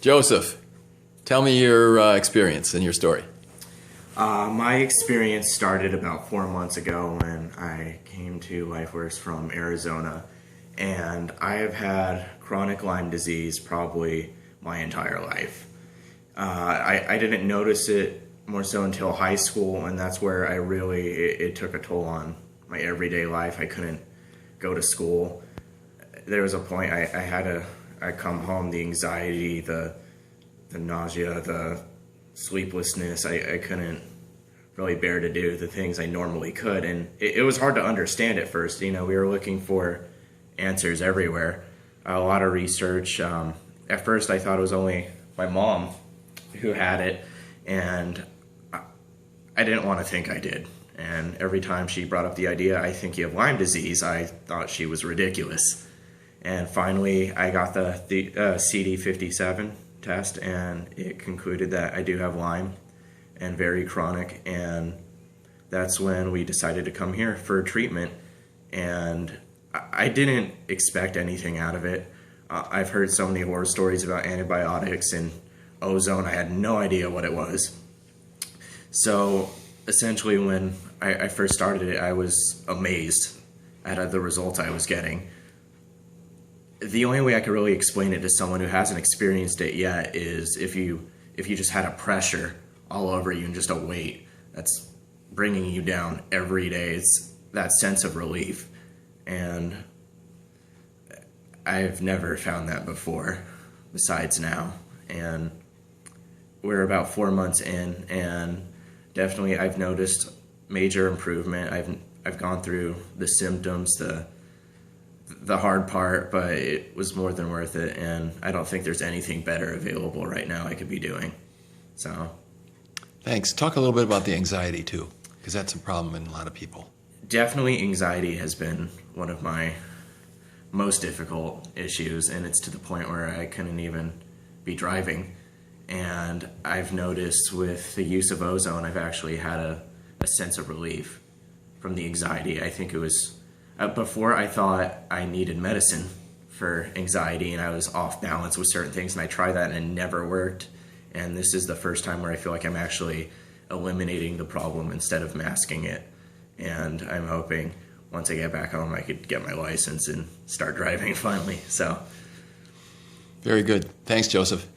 Joseph, tell me your experience and your story. My experience started about 4 months ago when I came to LifeWorks from Arizona, and I have had chronic Lyme disease probably my entire life. I didn't notice it more so until high school, and that's where it took a toll on my everyday life. I couldn't go to school. There was a point I come home, the anxiety, the nausea, the sleeplessness, I couldn't really bear to do the things I normally could. And it was hard to understand at first. You know, we were looking for answers everywhere, a lot of research. At first I thought it was only my mom who had it, and I didn't want to think I did. And every time she brought up the idea, I think you have Lyme disease, I thought she was ridiculous. And finally I got the CD57 test, and it concluded that I do have Lyme, and very chronic. And that's when we decided to come here for treatment. And I didn't expect anything out of it. I've heard so many horror stories about antibiotics and ozone. I had no idea what it was. So essentially when I first started it, I was amazed at the results I was getting. The only way I could really explain it to someone who hasn't experienced it yet is if you just had a pressure all over you and just a weight that's bringing you down every day. It's that sense of relief. And I've never found that before besides now. And we're about 4 months in, and definitely I've noticed major improvement. I've gone through the symptoms, the hard part, but it was more than worth it, and I don't think there's anything better available right now I could be doing. So Thanks. Talk a little bit about the anxiety too, because that's a problem in a lot of people. Definitely anxiety has been one of my most difficult issues, and it's to the point where I couldn't even be driving. And I've noticed with the use of ozone, I've actually had a sense of relief from the anxiety. I think it was before I thought I needed medicine for anxiety, and I was off balance with certain things, and I tried that and it never worked. And this is the first time where I feel like I'm actually eliminating the problem instead of masking it. And I'm hoping once I get back home I could get my license and start driving finally. So very good. Thanks, Joseph.